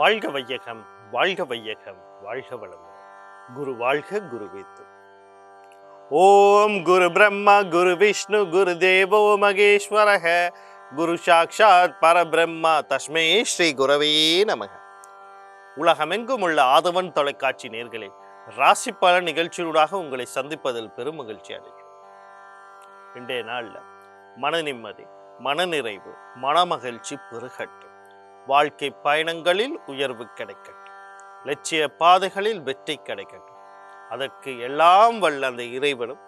வாழ்க வையகம், வாழ்க வையகம், வாழ்க வளமுடன். குரு வாழ்க, குரு வைத்து. ஓம் குரு பிரம்மா குரு விஷ்ணு குரு தேவோ மகேஸ்வரக குரு சாக்ஷாத் பரபிரம்மா தஸ்மே ஸ்ரீ குரவே நமக. உலகமெங்கும் உள்ள ஆதவன் தொலைக்காட்சி நேர்களே, ராசி பல நிகழ்ச்சியூடாக உங்களை சந்திப்பதில் பெரும் மகிழ்ச்சி அடையும். இன்றைய நாளில் மன நிம்மதி, மனநிறைவு, மனமகிழ்ச்சி பெருகட்டும். வாழ்க்கை பயணங்களில் உயர்வு கிடைக்கட்டும். லட்சிய பாதைகளில் வெற்றி கிடைக்கட்டும். அதற்கு எல்லாம் வல்ல அந்த இறைவனும்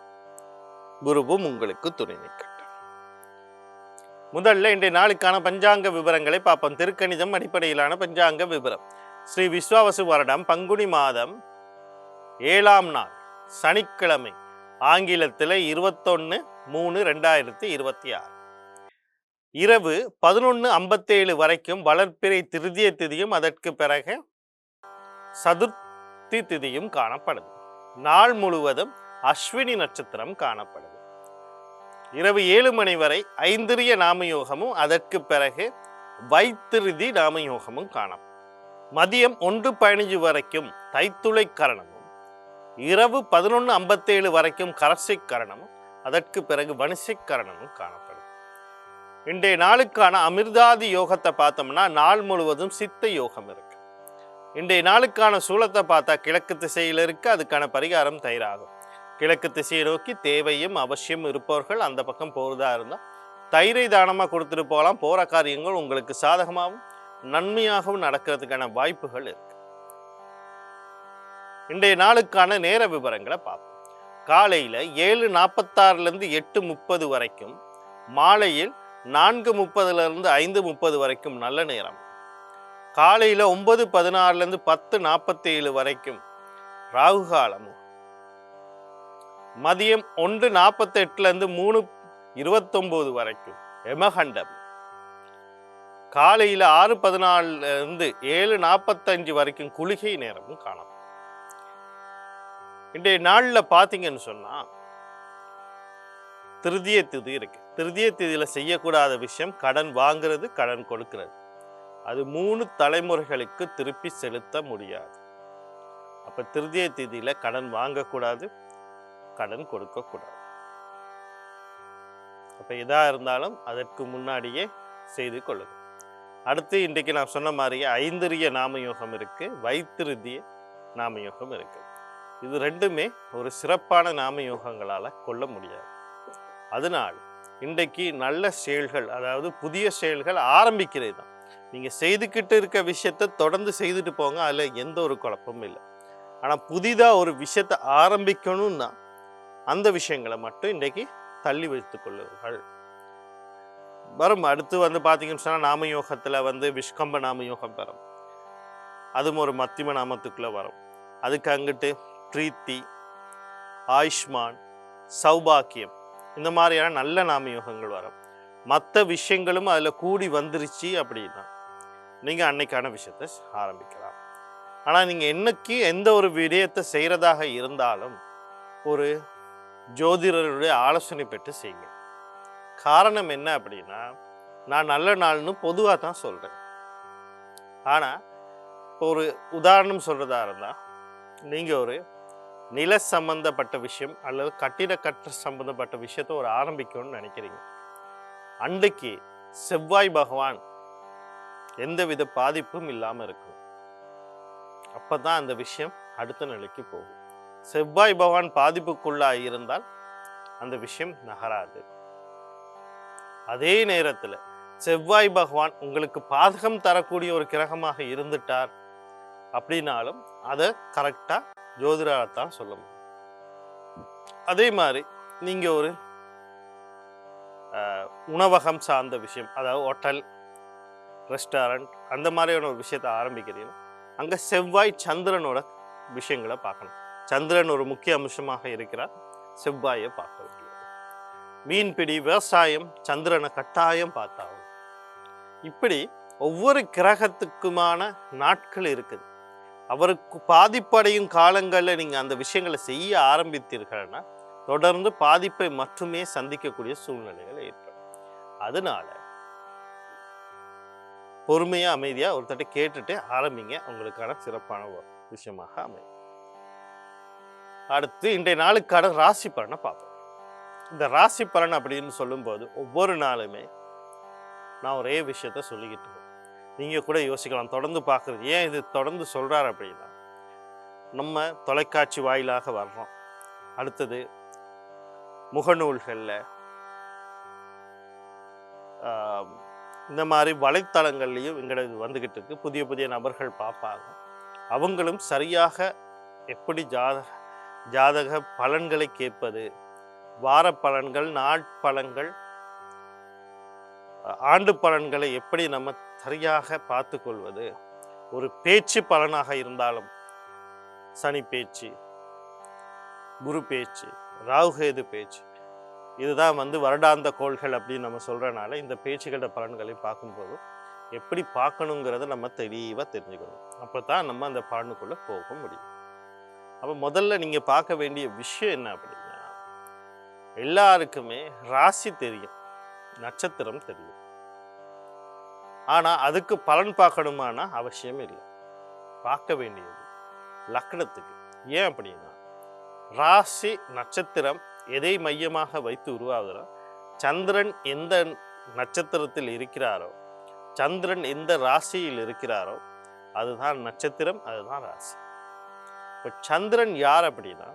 குருவும் உங்களுக்கு துணை நிற்கட்டும். முதல்ல இன்றைய நாளுக்கான பஞ்சாங்க விவரங்களை பார்ப்போம். திருக்கணிதம் அடிப்படையிலான பஞ்சாங்க விவரம். ஸ்ரீ விஸ்வாவசு வருடம் பங்குனி மாதம் 7ஆம் நாள் சனிக்கிழமை, ஆங்கிலத்தில் 21/3/2026 இரவு 11:57 வரைக்கும் வளர்ப்பிறை திருதிய திதியும் அதற்கு பிறகு சதுர்த்தி திதியும் காணப்படுது. நாள் முழுவதும் அஸ்வினி நட்சத்திரம் காணப்படுது. இரவு 7 மணி வரை ஐந்திரிய நாமயோகமும் அதற்கு பிறகு வைத்திருதி நாமயோகமும் காணப்படும். மதியம் 1:15 வரைக்கும் தைத்துளை கரணமும், இரவு 11:57 வரைக்கும் கரசை கரணமும் அதற்கு பிறகு வணிசை கரணமும் காணப்படும். இன்றைய நாளுக்கான அமிர்தாதி யோகத்தை பார்த்தோம்னா நாள் முழுவதும் சித்த யோகம் இருக்கு. இன்றைய நாளுக்கான சூலத்தை பார்த்தா கிழக்கு திசையில் இருக்கு. அதுக்கான பரிகாரம் தயிராகும். கிழக்கு திசையை நோக்கி தேவையும் அவசியம் இருப்பவர்கள் அந்த பக்கம் போறதா இருந்தால் தயிரை தானமாக கொடுத்துட்டு போகலாம். போற காரியங்கள் உங்களுக்கு சாதகமாகவும் நன்மையாகவும் நடக்கிறதுக்கான வாய்ப்புகள் இருக்கு. இன்றைய நாளுக்கான நேர விவரங்களை பார்ப்போம். காலையில் 7:46 8:30 வரைக்கும், மாலையில் 4:30 5:30 வரைக்கும் நல்ல நேரம். காலையில் 9:16 10:47 வரைக்கும் ராகு காலமும், மதியம் 1:48 3:29 வரைக்கும் யமகண்டம், காலையில் 6:14 7:45 வரைக்கும் குளிகை நேரமும் காணப்படும். இன்றைய நாளில் பார்த்தீங்கன்னு சொன்னால் திருதிய திதி இருக்கு. திருதிய திதியில் செய்யக்கூடாத விஷயம் கடன் வாங்கிறது, கடன் கொடுக்கிறது. அது 3 தலைமுறைகளுக்கு திருப்பி செலுத்த முடியாது. அப்ப திருதிய திதியில கடன் வாங்கக்கூடாது, கடன் கொடுக்கக்கூடாது. அப்ப எதா இருந்தாலும் அதற்கு முன்னாடியே செய்து கொள்ளுங்க. அடுத்து இன்றைக்கு நான் சொன்ன மாதிரியே ஐந்திரிய நாமயோகம் இருக்கு, வைத்திருதிய நாமயோகம் இருக்கு. இது ரெண்டுமே ஒரு சிறப்பான நாமயோகங்களால கொள்ள முடியாது. அதனால் இன்றைக்கு நல்ல செயல்கள், அதாவது புதிய செயல்கள் ஆரம்பிக்கிறது தான். நீங்கள் செய்துக்கிட்டு இருக்க விஷயத்தை தொடர்ந்து செய்துட்டு போங்க, அதில் எந்த ஒரு குழப்பமும் இல்லை. ஆனால் புதிதாக ஒரு விஷயத்தை ஆரம்பிக்கணும்னா அந்த விஷயங்களை மட்டும் இன்றைக்கி தள்ளி வைத்து கொள்ளுங்கள். வரும் அடுத்து பார்த்தீங்கன்னு சொன்னால் நாமயோகத்தில் விஷ்கம்ப நாமயோகம் வரும். அதுவும் ஒரு மத்தியம நாமத்துக்குள்ளே வரும். அதுக்கு அங்கிட்டு பிரீத்தி, ஆயுஷ்மான், சௌபாக்கியம், இந்த மாதிரியான நல்ல நாமயோகங்கள் வரும். மற்ற விஷயங்களும் அதில் கூடி வந்துருச்சு அப்படின்னா நீங்கள் அன்னைக்கான விஷயத்தை ஆரம்பிக்கலாம். ஆனால் நீங்கள் என்னைக்கு எந்த ஒரு விடயத்தை செய்கிறதாக இருந்தாலும் ஒரு ஜோதிடருடைய ஆலோசனை பெற்று செய்யுங்க. காரணம் என்ன அப்படின்னா, நான் நல்ல நாள்னு பொதுவாக தான் சொல்கிறேன். ஆனால் இப்போ ஒரு உதாரணம் சொல்கிறதா இருந்தால், நீங்கள் ஒரு நில சம்பந்தப்பட்ட விஷயம் அல்லது கட்டிட சம்பந்தப்பட்ட விஷயத்த ஒரு ஆரம்பிக்கணும்னு நினைக்கிறீங்க. அன்றைக்கு செவ்வாய் பகவான் எந்தவித பாதிப்பும் இல்லாமல் இருக்கும். அப்பதான் அந்த விஷயம் அடுத்த நிலைக்கு போகும். செவ்வாய் பகவான் பாதிப்புக்குள்ளாக இருந்தால் அந்த விஷயம் நகராது. அதே நேரத்தில் செவ்வாய் பகவான் உங்களுக்கு பாதகம் தரக்கூடிய ஒரு கிரகமாக இருந்துட்டார் அப்படின்னாலும் அதை கரெக்டாக ஜோதிடத்தான் சொல்ல முடியும். அதே மாதிரி நீங்கள் ஒரு உணவகம் சார்ந்த விஷயம், அதாவது ஹோட்டல், ரெஸ்டாரண்ட், அந்த மாதிரியான ஒரு விஷயத்தை ஆரம்பிக்கிறீங்க. அங்கே செவ்வாய் சந்திரனோட விஷயங்களை பார்க்கணும். சந்திரன் ஒரு முக்கிய அம்சமாக இருக்கிறார். செவ்வாயை பார்க்க வேண்டியது. மீன்பிடி, விவசாயம், சந்திரனை கட்டாயம் பார்த்தாகும். இப்படி ஒவ்வொரு கிரகத்துக்குமான நாட்கள் இருக்குது. அவருக்கு பாதிப்படையும் காலங்களில் நீங்கள் அந்த விஷயங்களை செய்ய ஆரம்பித்தீர்கள்னா தொடர்ந்து பாதிப்பை மட்டுமே சந்திக்கக்கூடிய சூழ்நிலைகள் ஏற்படும். அதனால பொறுமையாக அமைதியாக ஒரு தட்டை கேட்டுட்டு ஆரம்பிங்க, உங்களுக்கான சிறப்பான ஒரு விஷயமாக அமையும். அடுத்து இன்றைய நாளுக்கான ராசி பலனை பார்ப்போம். இந்த ராசி பலன் அப்படின்னு சொல்லும்போது ஒவ்வொரு நாளுமே நான் ஒரே விஷயத்த சொல்லிக்கிட்டு இருக்கேன். நீங்கள் கூட யோசிக்கலாம், தொடர்ந்து பார்க்குறது ஏன் இது தொடர்ந்து சொல்கிறார் அப்படின்னா, நம்ம தொலைக்காட்சி வாயிலாக வர்றோம், அடுத்தது முகநூல்களில் இந்த மாதிரி வலைத்தளங்கள்லையும் எங்களது வந்துக்கிட்டு இருக்கு. புதிய புதிய நபர்கள் பார்ப்பாங்க, அவங்களும் சரியாக எப்படி ஜாதக பலன்களை கேட்பது, வார பலன்கள், நாட்பலன்கள், ஆண்டு பலன்களை எப்படி நம்ம சரியாக பார்த்து கொள்வது, ஒரு பேச்சு பலனாக இருந்தாலும் சனி பேச்சு, குரு பேச்சு, ராகுகேது பேச்சு, இதுதான் வருடாந்த கோள்கள் அப்படின்னு நம்ம சொல்கிறனால இந்த பேச்சுகளோட பலன்களை பார்க்கும்போது எப்படி பார்க்கணுங்கிறத நம்ம தெளிவாக தெரிஞ்சுக்கணும். அப்போ தான் நம்ம அந்த பலனுக்குள்ளே போக முடியும். அப்போ முதல்ல நீங்கள் பார்க்க வேண்டிய விஷயம் என்ன அப்படின்னா, எல்லாருக்குமே ராசி தெரியும், நட்சத்திரம் தெரியும். ஆனால் அதுக்கு பலன் பார்க்கணுமானா அவசியம் இல்லை. பார்க்க வேண்டியது லக்னத்துக்கு. ஏன் அப்படின்னா, ராசி நட்சத்திரம் எதை மையமாக வைத்து உருவாகுதோ, சந்திரன் எந்த நட்சத்திரத்தில் இருக்கிறாரோ, சந்திரன் எந்த ராசியில் இருக்கிறாரோ அதுதான் நட்சத்திரம், அதுதான் ராசி. இப்போ சந்திரன் யார் அப்படின்னா,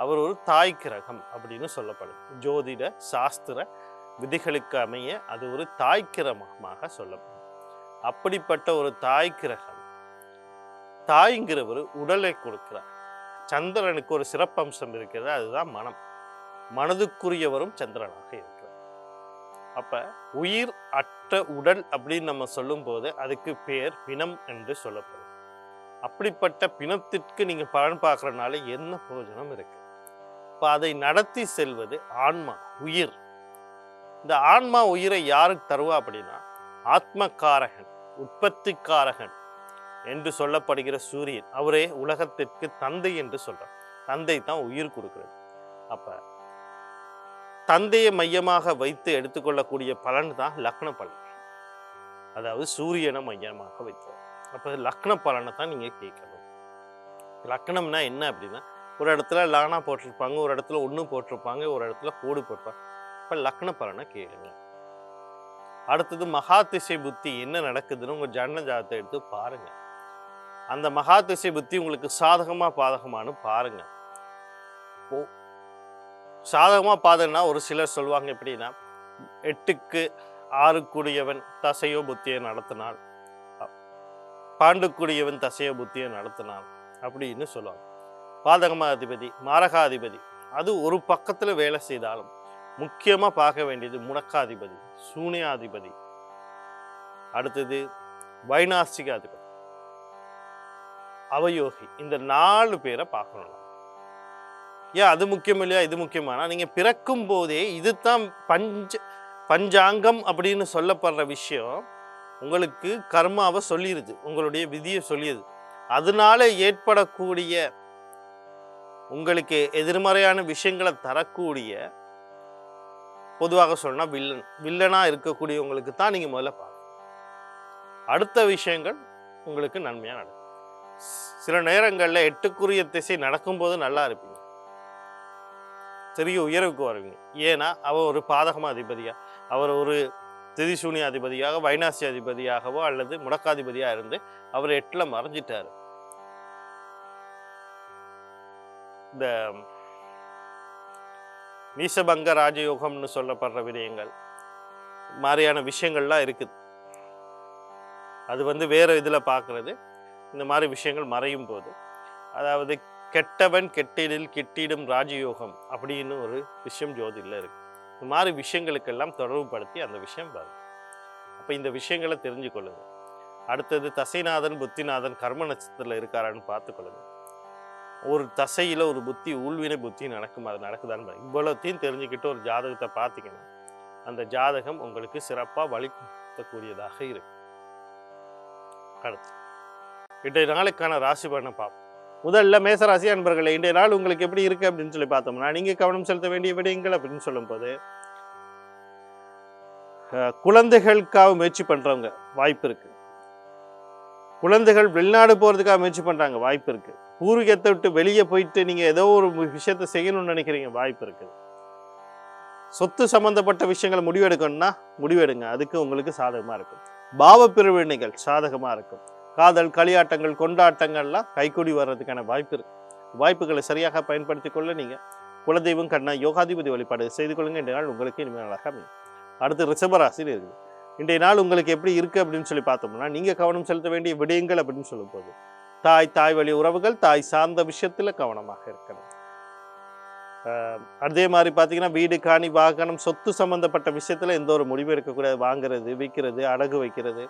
அவர் ஒரு தாய் கிரகம் அப்படின்னு சொல்லப்படுது. ஜோதிட சாஸ்திர விதிகளுக்கு அமைய அது ஒரு தாய் கிரகமாக சொல்லப்படும். அப்படிப்பட்ட ஒரு தாய் கிரகம், தாய்ங்கிறவர் உடலை கொடுக்கிறார். சந்திரனுக்கு ஒரு சிறப்பம்சம் இருக்கிறது, அதுதான் மனம். மனதுக்குரியவரும் சந்திரனாக இருக்கிறார். அப்ப உயிர் அற்ற உடல் அப்படின்னு நம்ம சொல்லும் போது அதுக்கு பேர் பிணம் என்று சொல்லப்படும். அப்படிப்பட்ட பிணத்திற்கு நீங்க பலன் பார்க்கறதுனால என்ன பிரயோஜனம் இருக்கு? இப்ப அதை நடத்தி செல்வது ஆன்மா, உயிர். இந்த ஆன்மா உயிரை யாருக்கு தருவா அப்படின்னா, ஆத்மகாரகன், உற்பத்திக்காரகன் என்று சொல்லப்படுகிற சூரியன், அவரே உலகத்திற்கு தந்தை என்று சொல்றார். தந்தை தான் உயிர் கொடுக்கிறது. அப்ப தந்தையை மையமாக வைத்து எடுத்துக்கொள்ளக்கூடிய பலன் தான் லக்ன பலன், அதாவது சூரியனை மையமாக வைத்தோம். அப்ப லக்ன பலனை தான் நீங்க கேட்கணும். லக்னம்னா என்ன அப்படின்னா, ஒரு இடத்துல லானா போட்டிருப்பாங்க, ஒரு இடத்துல ஒன்று போட்டிருப்பாங்க, ஒரு இடத்துல கோடு போட்டிருப்பாங்க. இப்ப லக்ன பலனை கேளுங்க. அடுத்தது மகா திசை புத்தி என்ன நடக்குதுன்னு உங்க ஜன்ன ஜாதகத்தை எடுத்து பாருங்க. அந்த மகா திசை புத்தி உங்களுக்கு சாதகமா பாதகமானு பாருங்க. சாதகமா பாதகம்னா ஒரு சிலர் சொல்லுவாங்க எப்படின்னா, 8க்கு 6 கூடியவன் தசையோ புத்தியை நடத்தினாள், 12 கூடியவன் தசையோ புத்தியை நடத்தினாள் அப்படின்னு சொல்லுவாங்க. பாதகமாதிபதி, மாரகாதிபதி அது ஒரு பக்கத்துல வேலை செய்தாலும் முக்கியமா பார்க்க வேண்டியது முடக்காதிபதி, சூனியாதிபதி, அடுத்தது வைநாசிகாதிபதி, அவயோகி. இந்த 4 பேரை பார்க்கணும். ஏன் அது முக்கியம் இல்லையா? இது முக்கியமானா, நீங்க பிறக்கும் போதே இதுதான் பஞ்சாங்கம் அப்படின்னு சொல்லப்படுற விஷயம் உங்களுக்கு கர்மாவை சொல்லிடுது, உங்களுடைய விதியை சொல்லிடுது. அதனால ஏற்படக்கூடிய உங்களுக்கு எதிர்மறையான விஷயங்களை தரக்கூடிய, பொதுவாக சொன்னா வில்லனா இருக்கக்கூடியவங்களுக்கு தான் நீங்க முதல்ல பார்க்கணும். அடுத்த விஷயங்கள் உங்களுக்கு நன்மையா நடக்கும். சில நேரங்கள்ல 8க்குரிய திசை நடக்கும்போது நல்லா இருப்பீங்க, பெரிய உயர்வுக்கு வருவீங்க. ஏன்னா அவர் ஒரு பாதகமா அதிபதியா, அவர் ஒரு திதிசூனிய அதிபதியாக, வைநாசி அதிபதியாகவோ அல்லது முடக்காதிபதியா இருந்து அவர் 8ல மறைஞ்சிட்டாரு. இந்த நீசபங்க ராஜயோகம்னு சொல்லப்படுற விடயங்கள் மாதிரியான விஷயங்கள்லாம் இருக்குது. அது வேற இதுல பார்க்கறது. இந்த மாதிரி விஷயங்கள் மறையும் போது, அதாவது கெட்டவன் கெட்டிடில் கிட்டிடும் ராஜயோகம் அப்படின்னு ஒரு விஷயம் ஜோதியில் இருக்கு. இந்த மாதிரி விஷயங்களுக்கெல்லாம் தொடர்புபடுத்தி அந்த விஷயம் வரும். அப்போ இந்த விஷயங்களை தெரிஞ்சு கொள்ளுங்க. அடுத்தது தசைநாதன் புத்திநாதன் கர்ம நட்சத்திரத்தில் இருக்காரான்னு பார்த்துக்கொள்ளுங்க. ஒரு தசையில் ஒரு புத்தி ஊழ்வினை புத்தி நடக்கும், அது நடக்குதான்னு இவ்வளோத்தையும் தெரிஞ்சுக்கிட்டு ஒரு ஜாதகத்தை பார்த்தீங்கன்னா அந்த ஜாதகம் உங்களுக்கு சிறப்பாக வழிபடுத்தக்கூடியதாக இருக்கு. அடுத்து இன்றைய நாளுக்கான ராசி பலனை பார்ப்போம். முதல்ல மேசராசி அன்பர்களே, இன்றைய நாள் உங்களுக்கு எப்படி இருக்கு அப்படின்னு சொல்லி பார்த்தோம்னா, நீங்க கவனம் செலுத்த வேண்டிய விடயங்கள் அப்படின்னு சொல்லும் போது, குழந்தைகளுக்காக முயற்சி பண்றவங்க வாய்ப்பு இருக்கு. குழந்தைகள் வெளிநாடு போகிறதுக்காக முயற்சி பண்ணுறாங்க, வாய்ப்பு இருக்குது. பூர்வீகத்தை விட்டு வெளியே போயிட்டு நீங்கள் ஏதோ ஒரு விஷயத்தை செய்யணும்னு நினைக்கிறீங்க, வாய்ப்பு இருக்குது. சொத்து சம்பந்தப்பட்ட விஷயங்களை முடிவெடுக்கணும்னா முடிவெடுங்க, அதுக்கு உங்களுக்கு சாதகமாக இருக்கும். பாவ பிரிவினைகள் சாதகமாக இருக்கும். காதல், களியாட்டங்கள், கொண்டாட்டங்கள்லாம் கைக்கூடி வர்றதுக்கான வாய்ப்பு இருக்குது. வாய்ப்புகளை சரியாக பயன்படுத்தி கொள்ள நீங்கள் குலதெய்வம் கண்ணா யோகாதிபதி வழிபாடு செய்து கொள்ளுங்க. இன்றைய நாள் உங்களுக்கு இனிமேல் அழகாக அமையும். அடுத்து ரிஷபராசியில் இருக்குது. இன்றைய நாள் உங்களுக்கு எப்படி இருக்குது அப்படின்னு சொல்லி பார்த்தோம்னா, நீங்கள் கவனம் செலுத்த வேண்டிய விடயங்கள் அப்படின்னு சொல்லும் போது தாய் வழி உறவுகள், தாய் சார்ந்த விஷயத்தில் கவனமாக இருக்கணும். அதே மாதிரி பார்த்தீங்கன்னா வீடு, காணி, வாகனம், சொத்து சம்பந்தப்பட்ட விஷயத்தில் எந்த ஒரு முடிவு இருக்கக்கூடாது. வாங்குறது, விற்கிறது, அடகு வைக்கிறது,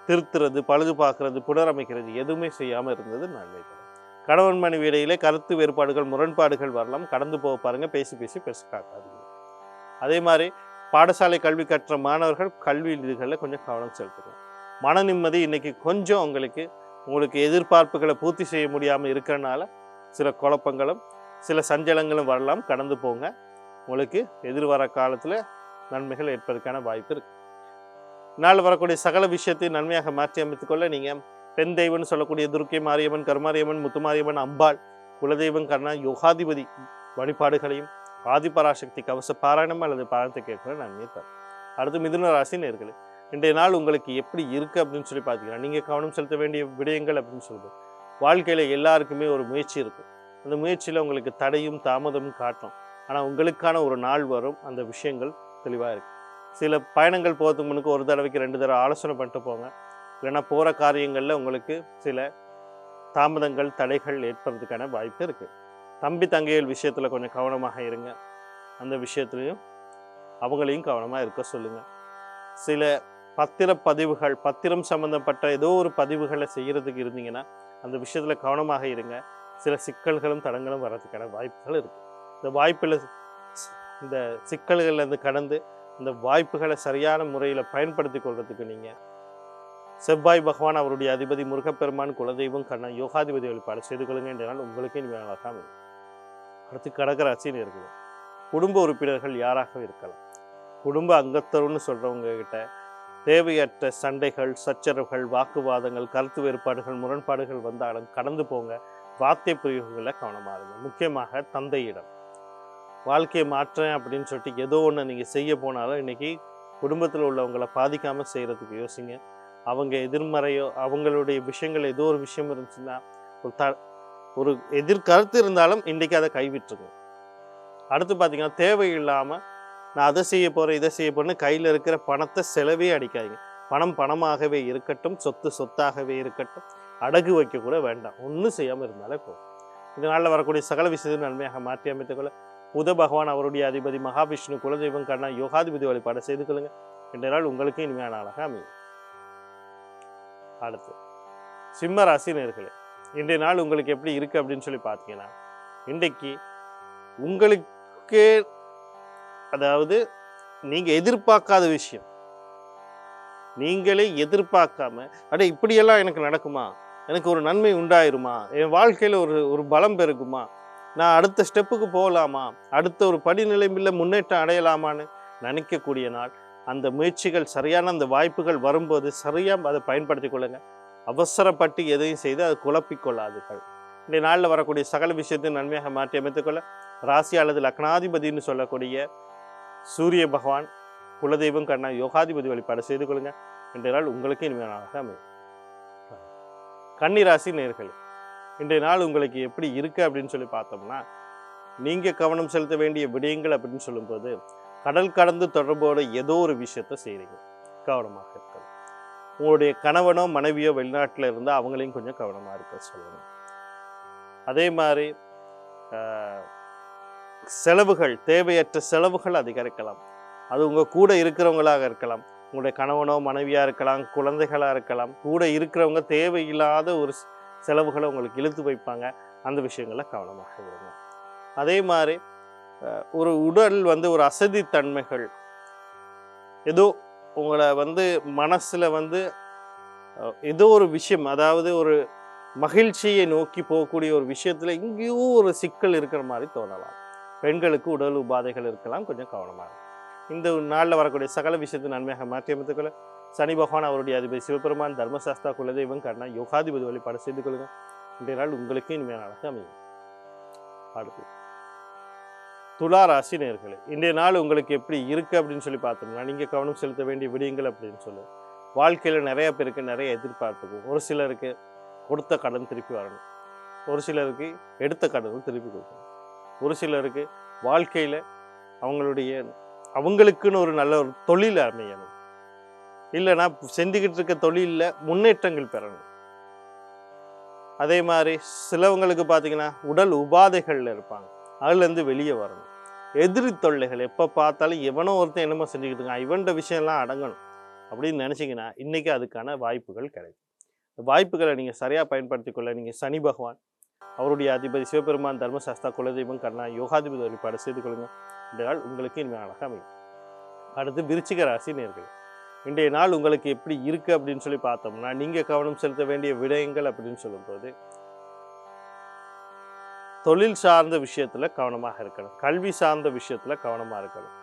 திருத்துறது, பழுது பார்க்கறது, புனரமைக்கிறது எதுவுமே செய்யாமல் இருந்தது நன்மை தரும். கணவன் மனைவி இடையிலே கருத்து வேறுபாடுகள், முரண்பாடுகள் வரலாம். கடந்து போக பாருங்கள், பேசி பெருசு காக்காதீங்க. அதே மாதிரி பாடசாலை கல்வி கற்ற மாணவர்கள் கல்வி இதுகளில் கொஞ்சம் கவனம் செலுத்துங்க. மன நிம்மதி இன்னைக்கு கொஞ்சம் உங்களுக்கு எதிர்பார்ப்புகளை பூர்த்தி செய்ய முடியாமல் இருக்கிறனால சில குழப்பங்களும் சில சஞ்சலங்களும் வரலாம். கடந்து போங்க, உங்களுக்கு எதிர்வர காலத்தில் நன்மைகள் ஏற்பதற்கான வாய்ப்பு இருக்கு. நாள் வரக்கூடிய சகல விஷயத்தையும் நன்மையாக மாற்றி அமைத்துக்கொள்ள நீங்கள் பெண் தெய்வம்னு சொல்லக்கூடிய துர்க்கை மாரியம்மன், கருமாரியம்மன், முத்துமாரியம்மன், அம்பாள், குலதெய்வம் கண்ணா யோகாதிபதி வழிபாடுகளையும் ஆதிபராசக்தி கவச பாராயணம் அல்லது பாராயணத்தை கேட்கிற நன்மையை தரும். அடுத்து மிதுன ராசி நேயர்களே, இன்றைய நாள் உங்களுக்கு எப்படி இருக்குது அப்படின்னு சொல்லி பார்த்தீங்கன்னா, நீங்கள் கவனம் செலுத்த வேண்டிய விடயங்கள் அப்படின்னு சொல்லுது. வாழ்க்கையில் எல்லாருக்குமே ஒரு முயற்சி இருக்கும். அந்த முயற்சியில் உங்களுக்கு தடையும் தாமதமும் காட்டும். ஆனால் உங்களுக்கான ஒரு நாள் வரும், அந்த விஷயங்கள் தெளிவாக இருக்குது. சில பயணங்கள் போகிறதுக்கு முன்னுக்கு ஒரு தடவைக்கு 2 தடவை ஆலோசனை பண்ணிட்டு போங்க. இல்லைன்னா போகிற காரியங்களில் உங்களுக்கு சில தாமதங்கள், தடைகள் ஏற்படுறதுக்கான வாய்ப்பு இருக்குது. தம்பி தங்கைகள் விஷயத்தில் கொஞ்சம் கவனமாக இருங்க. அந்த விஷயத்துலையும் அவங்களையும் கவனமாக இருக்க சொல்லுங்கள். சில பதிவுகள், பத்திரம் சம்மந்தப்பட்ட ஏதோ ஒரு பதிவுகளை செய்கிறதுக்கு இருந்தீங்கன்னா அந்த விஷயத்தில் கவனமாக இருங்க. சில சிக்கல்களும் தடங்களும் வர்றதுக்கான வாய்ப்புகள் இருக்குது. இந்த சிக்கல்கள்லேருந்து கடந்து இந்த வாய்ப்புகளை சரியான முறையில் பயன்படுத்தி கொள்றதுக்கு நீங்கள் செவ்வாய் பகவான், அவருடைய அதிபதி முருகப்பெருமான், குலதெய்வம் கண்ணா யோகாதிபதி வழிபாடு செய்து கொள்ளுங்க. என்றால் உங்களுக்கு இனிமையாக அமையும். அடுத்து கடகராசின்னு இருக்குது. குடும்ப உறுப்பினர்கள் யாராக இருக்கலாம், குடும்ப அங்கத்தருன்னு சொல்கிறவங்க கிட்ட தேவையற்ற சண்டைகள், சச்சரவுகள், வாக்குவாதங்கள், கருத்து வேறுபாடுகள், முரண்பாடுகள் வந்தாலும் கடந்து போங்க. வார்த்தை பிரயோகங்களில் கவனமாக இருங்க. முக்கியமாக தந்தையிடம் வாழ்க்கையை மாற்றேன் அப்படின்னு சொல்லிட்டு ஏதோ ஒன்று நீங்கள் செய்ய போனாலும் இன்றைக்கி குடும்பத்தில் உள்ளவங்களை பாதிக்காமல் செய்கிறதுக்கு யோசிங்க. அவங்க எதிர்மறையோ அவங்களுடைய விஷயங்கள் ஏதோ ஒரு விஷயம் இருந்துச்சுன்னா ஒரு எதிர்கருத்து இருந்தாலும் இன்றைக்கி அதை கைவிட்டுருங்க. அடுத்து பார்த்தீங்கன்னா தேவையில்லாமல் நான் அதை செய்ய போகிறேன், இதை செய்ய போகிறேன்னு கையில் இருக்கிற பணத்தை செலவே அடிக்காதீங்க. பணம் பணமாகவே இருக்கட்டும், சொத்து சொத்தாகவே இருக்கட்டும். அடகு வைக்க கூட வேண்டாம், ஒன்றும் செய்யாமல் இருந்தாலே போதும். இந்த நாளில் வரக்கூடிய சகல விஷயத்தையும் நன்மையாக மாற்றி அமைத்துக்கொள்ள புத பகவான், அவருடைய அதிபதி மகாவிஷ்ணு, குலதெய்வம் கண்ணா யோகாதிபதி வழிபாடு செய்து கொள்ளுங்க. இன்றைய நாள் உங்களுக்கு இனிமையான நாளாக அமையும். அடுத்து சிம்ம ராசி நேயர்களே, இன்றைய நாள் உங்களுக்கு எப்படி இருக்குது அப்படின்னு சொல்லி பார்த்தீங்கன்னா, இன்றைக்கு உங்களுக்கே அதாவது நீங்கள் எதிர்பார்க்காத விஷயம், நீங்களே எதிர்பார்க்காம இப்படியெல்லாம் எனக்கு நடக்குமா, எனக்கு ஒரு நன்மை உண்டாயிருமா, என் வாழ்க்கையில் ஒரு பலம் பெருகுமா, நான் அடுத்த ஸ்டெப்புக்கு போகலாமா, அடுத்த ஒரு படிநிலையில் முன்னேற்றம் அடையலாமான்னு நினைக்கக்கூடிய நாள். அந்த முயற்சிகள் சரியான அந்த வாய்ப்புகள் வரும்போது சரியாக அதை பயன்படுத்தி கொள்ளுங்க. அவசரப்பட்டு எதையும் செய்து அதை குழப்பிக்கொள்ளாதுகள். இந்த நாளில் வரக்கூடிய சகல விஷயத்தையும் நன்மையாக மாற்றி அமைத்துக்கொள்ள ராசி அல்லது லக்னாதிபதினு சொல்லக்கூடிய சூரிய பகவான், குலதெய்வம் கண்ணா யோகாதிபதி வழிபாடு செய்து கொள்ளுங்க. இன்றைய நாள் உங்களுக்கு இனிமையானதாக அமையும். கன்னிராசி நேயர்களே, இன்றைய நாள் உங்களுக்கு எப்படி இருக்குது அப்படின்னு சொல்லி பார்த்தோம்னா, நீங்கள் கவனம் செலுத்த வேண்டிய விடயங்கள் அப்படின்னு சொல்லும்போது கடல் கடந்து தொடர்போடு ஏதோ ஒரு விஷயத்தை செய்கிறீங்க, கவனமாக இருக்கணும். உங்களுடைய கணவனோ மனைவியோ வெளிநாட்டில் இருந்தால் அவங்களையும் கொஞ்சம் கவனமாக இருக்க சொல்லணும். அதே மாதிரி செலவுகள், தேவையற்ற செலவுகள் அதிகரிக்கலாம். அது உங்கள் கூட இருக்கிறவங்களாக இருக்கலாம், உங்களுடைய கணவனோ மனைவியாக இருக்கலாம், குழந்தைகளாக இருக்கலாம். கூட இருக்கிறவங்க தேவையில்லாத ஒரு செலவுகளை உங்களுக்கு இழுத்து வைப்பாங்க. அந்த விஷயங்களில் கவனமாக இருங்க. அதே மாதிரி ஒரு உடல் ஒரு அசதி தன்மைகள், ஏதோ உங்களை மனசில் ஏதோ ஒரு விஷயம், அதாவது ஒரு மகிழ்ச்சியை நோக்கி போகக்கூடிய ஒரு விஷயத்தில் எங்கேயோ ஒரு சிக்கல் இருக்கிற மாதிரி தோணலாம். பெண்களுக்கு உடல் உபாதைகள் இருக்கலாம், கொஞ்சம் கவனமாக. இந்த நாளில் வரக்கூடிய சகல விஷயத்தை நன்மையாக மாற்றி அமைத்துக்கொள்ள சனி பகவான் அவருடைய அதிபதி சிவபெருமான், தர்மசாஸ்தா குலதெய்வம் கர்ணா யோகாதிபதி வழிபாடு செய்து கொள்ளுங்க. இன்றைய நாள் உங்களுக்கு இனிமையான நாளாக அமையும். அடுத்து துலா ராசி நேயர்களே, இன்றைய நாள் உங்களுக்கு எப்படி இருக்குது அப்படின்னு சொல்லி பார்த்தோம்னா, நீங்கள் கவனம் செலுத்த வேண்டிய விடயங்கள் அப்படின்னு சொல்லு வாழ்க்கையில் நிறைய பேருக்கு நிறைய எதிர்பார்ப்புக்கும். ஒரு சிலருக்கு கொடுத்த கடன் திருப்பி வரணும், ஒரு சிலருக்கு எடுத்த கடனும் திருப்பி கொடுக்கணும், ஒரு சிலருக்கு வாழ்க்கையில் அவங்களுக்குன்னு ஒரு நல்ல ஒரு தொழில் அமையணும், இல்லைன்னா செஞ்சுக்கிட்டு இருக்க தொழிலில் முன்னேற்றங்கள் பெறணும். அதே மாதிரி சிலவங்களுக்கு பார்த்தீங்கன்னா உடல் உபாதைகளில் இருப்பாங்க, அதுலேருந்து வெளியே வரணும். எதிரி தொல்லைகள் எப்போ பார்த்தாலும் எவனோ ஒருத்தன் என்னமோ செஞ்சுக்கிட்டு இருக்கான், இவன்ட விஷயம்லாம் அடங்கணும் அப்படின்னு நினச்சிங்கன்னா இன்றைக்கி அதுக்கான வாய்ப்புகள் கிடைக்கும். வாய்ப்புகளை நீங்கள் சரியாக பயன்படுத்தி கொள்ள நீங்கள் சனி பகவான் அவருடைய அதிபதி சிவபெருமான், தர்மசாஸ்தா குலதெய்வம் கர்ணா யோகாதிபதி வழிபாடு செய்து கொள்ளுங்கள். இந்த நாள் உங்களுக்கு இனிமையாக அமையும். அடுத்து விருச்சிக ராசி நேயர்களே, இன்றைய நாள் உங்களுக்கு எப்படி இருக்குது அப்படின்னு சொல்லி பார்த்தோம்னா, நீங்கள் கவனம் செலுத்த வேண்டிய விடயங்கள் அப்படின்னு சொல்லும்போது தொழில் சார்ந்த விஷயத்தில் கவனமாக இருக்கணும், கல்வி சார்ந்த விஷயத்தில் கவனமாக இருக்கணும்.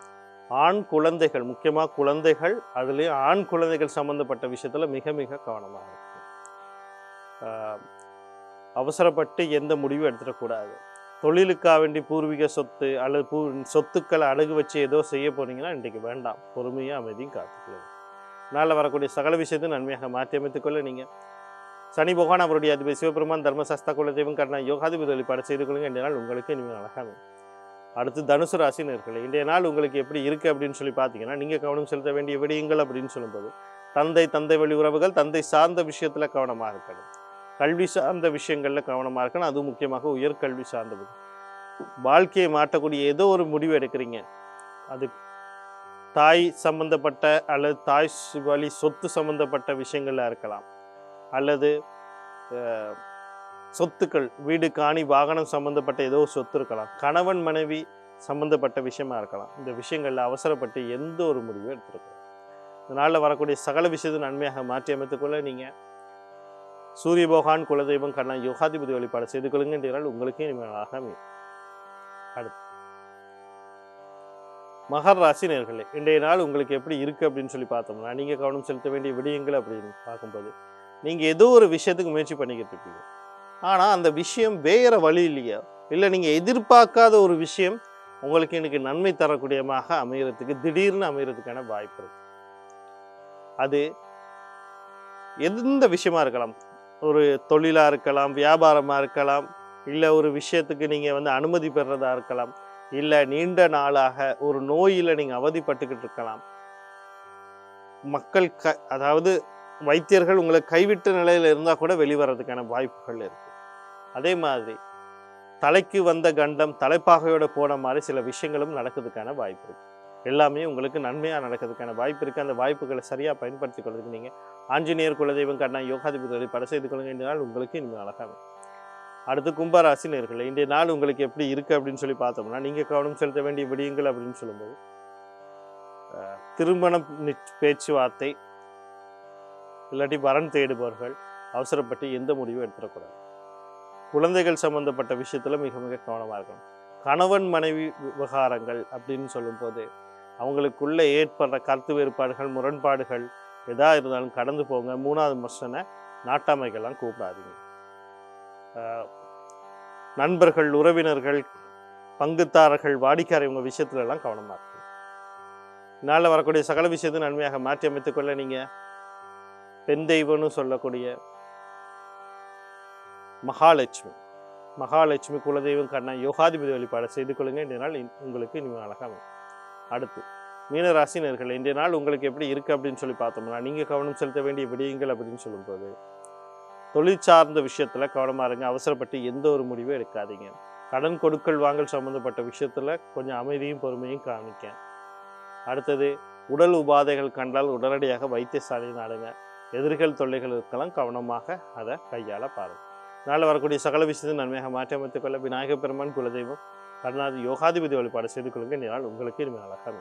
ஆண் குழந்தைகள், முக்கியமாக குழந்தைகள், அதுலேயும் ஆண் குழந்தைகள் சம்மந்தப்பட்ட விஷயத்தில் மிக மிக கவனமாக இருக்கணும். அவசரப்பட்டு எந்த முடிவும் எடுத்துடக்கூடாது. தொழிலுக்காக வேண்டி பூர்வீக சொத்து அல்லது சொத்துக்களை அடகு வச்சு ஏதோ செய்ய போனீங்கன்னா இன்றைக்கு வேண்டாம், பொறுமையாக அமைதியும் காத்துக்கொள்ளுங்க. நாளில் வரக்கூடிய சகல விஷயத்தை நன்மையாக மாற்றி அமைத்துக்கொள்ள நீங்கள் சனி பகவான் அவருடைய அதிபதி சிவபெருமான், தர்மசாஸ்தா குலதெய்வம் கர்ணா யோகாதிபதி வழிபாடு செய்து கொள்ளுங்க. இன்றைய நாள் உங்களுக்கு இனிமேல் அழகாக. அடுத்து தனுசு ராசி நேயர்களே, இன்றைய நாள் உங்களுக்கு எப்படி இருக்குது அப்படின்னு சொல்லி பார்த்தீங்கன்னா, நீங்கள் கவனம் செலுத்த வேண்டிய விடயங்கள் அப்படின்னு சொல்லும்போது தந்தை வழி உறவுகள், தந்தை சார்ந்த விஷயத்தில் கவனமாக இருக்கணும், கல்வி சார்ந்த விஷயங்களில் கவனமாக இருக்கணும். அதுவும் முக்கியமாக உயர்கல்வி சார்ந்தது. வாழ்க்கையை மாற்றக்கூடிய ஏதோ ஒரு முடிவு எடுக்கிறீங்க, அது தாய் சம்பந்தப்பட்ட அல்லது தாய் வழி சொத்து சம்பந்தப்பட்ட விஷயங்கள்ல இருக்கலாம், அல்லது சொத்துக்கள் வீடு காணி வாகனம் சம்பந்தப்பட்ட ஏதோ சொத்து இருக்கலாம், கணவன் மனைவி சம்பந்தப்பட்ட விஷயமா இருக்கலாம். இந்த விஷயங்களில் அவசரப்பட்டு எந்த ஒரு முடிவும் எடுத்துருக்கோம். இதனால் வரக்கூடிய சகல விஷயத்தை நன்மையாக மாற்றி அமைத்துக்கொள்ள நீங்கள் சூரிய பகவான் குலதெய்வம் கர்ணா யோகாதிபதி வழிபாடு செய்து கொள்ளுங்க. என்றால் உங்களுக்கே இனிமையாக அமையும். அடுத்து மகர ராசி நேயர்களே, இன்றைய நாள் உங்களுக்கு எப்படி இருக்குது அப்படின்னு சொல்லி பார்த்தோம்னா, நீங்கள் கவனம் செலுத்த வேண்டிய விடயங்கள் அப்படின்னு பார்க்கும்போது நீங்கள் ஏதோ ஒரு விஷயத்துக்கு முயற்சி பண்ணிக்கிட்டு இருப்பீங்க, ஆனால் அந்த விஷயம் வேற வழி இல்லையா, இல்லை நீங்கள் எதிர்பார்க்காத ஒரு விஷயம் உங்களுக்கு இன்னைக்கு நன்மை தரக்கூடியமாக அமைகிறதுக்கு திடீர்னு அமைகிறதுக்கான வாய்ப்பு இருக்கு. அது எந்த விஷயமா இருக்கலாம், ஒரு தொழிலாக இருக்கலாம், வியாபாரமாக இருக்கலாம், இல்லை ஒரு விஷயத்துக்கு நீங்கள் அனுமதி பெறுறதா இருக்கலாம், இல்லை நீண்ட நாளாக ஒரு நோயில் நீங்கள் அவதிப்பட்டுக்கிட்டு இருக்கலாம். மக்கள் அதாவது வைத்தியர்கள் உங்களை கைவிட்ட நிலையில் இருந்தால் கூட வெளிவரதுக்கான வாய்ப்புகள் இருக்கு. அதே மாதிரி தலைக்கு வந்த கண்டம் தலைப்பாகையோட போன மாதிரி சில விஷயங்களும் நடக்கிறதுக்கான வாய்ப்பு இருக்கு. எல்லாமே உங்களுக்கு நன்மையாக நடக்கிறதுக்கான வாய்ப்பு இருக்குது. அந்த வாய்ப்புகளை சரியாக பயன்படுத்தி கொள்றதுக்கு நீங்கள் ஆஞ்சநேயர் குலதெய்வம் கர்ணா யோகாதிபதி வழிபாடு செய்து கொள்ளுங்க. இந்த நாள் உங்களுக்கு இனிமேல் அழகாக. அடுத்து கும்பராசி நேயர்களே, இன்றைய நாள் உங்களுக்கு எப்படி இருக்குது அப்படின்னு சொல்லி பார்த்தோம்னா, நீங்கள் கவனம் செலுத்த வேண்டிய விடயங்கள் அப்படின்னு சொல்லும்போது திருமணம் பேச்சுவார்த்தை இல்லாட்டி வரன் தேடுபவர்கள் அவசரப்பட்டு எந்த முடிவும் எடுத்துடக்கூடாது. குழந்தைகள் சம்பந்தப்பட்ட விஷயத்தில் மிக மிக கவனமாக இருக்கணும். கணவன் மனைவி விவகாரங்கள் அப்படின்னு சொல்லும்போது அவங்களுக்குள்ள ஏற்படுற கருத்து வேறுபாடுகள், முரண்பாடுகள் எதா இருந்தாலும் கடந்து போங்க. மூணாவது மனுஷனை நாட்டாமைகள்லாம் கூப்பிடாதீங்க. நண்பர்கள், உறவினர்கள், பங்குதாரர்கள், வாடிக்கையாளர் இவங்க விஷயத்துல எல்லாம் கவனமாக இருக்கும். இதனால் வரக்கூடிய சகல விஷயத்தை நன்மையாக மாற்றி அமைத்துக்கொள்ள நீங்கள் பெண் தெய்வம்னு சொல்லக்கூடிய மகாலட்சுமி குலதெய்வம் கர்ணா யோகாதிபதி வழிபாடு செய்து கொள்ளுங்க. இன்றைய நாள் உங்களுக்கு இனிமேல் அழகாக. அடுத்து மீனராசி நேயர்களே, இன்றைய நாள் உங்களுக்கு எப்படி இருக்குது அப்படின்னு சொல்லி பார்த்தோம்னா, நீங்கள் கவனம் செலுத்த வேண்டிய விடயங்கள் அப்படின்னு சொல்லும்போது தொழில் சார்ந்த விஷயத்தில் கவனமாக இருங்க. அவசரப்பட்டு எந்த ஒரு முடிவும் எடுக்காதீங்க. கடன் கொடுக்கல் வாங்கல் சம்மந்தப்பட்ட விஷயத்தில் கொஞ்சம் அமைதியும் பொறுமையும் காமிக்க. அடுத்தது உடல் உபாதைகள் கண்டால் உடனடியாக வைத்தியசாலையை நாடுங்க. எதிர்கள் தொல்லைகள் இருக்கலாம், கவனமாக அதை கையாள பாருங்கள். நாளை வரக்கூடிய சகல விஷயத்தை நன்மையாக மாற்றி அமைத்துக் கொள்ள விநாயகப் பெருமான் குலதெய்வம் கர்ணாதி யோகாதிபதி வழிபாடு செய்து கொள்ளுங்க. இந்த நாள் உங்களுக்கு இனிமேல் அழகாக.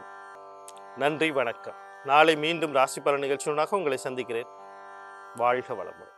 நன்றி, வணக்கம். நாளை மீண்டும் ராசி பலன் நிகழ்ச்சியுடனாக உங்களை சந்திக்கிறேன். வாழ்க வளமுடன்.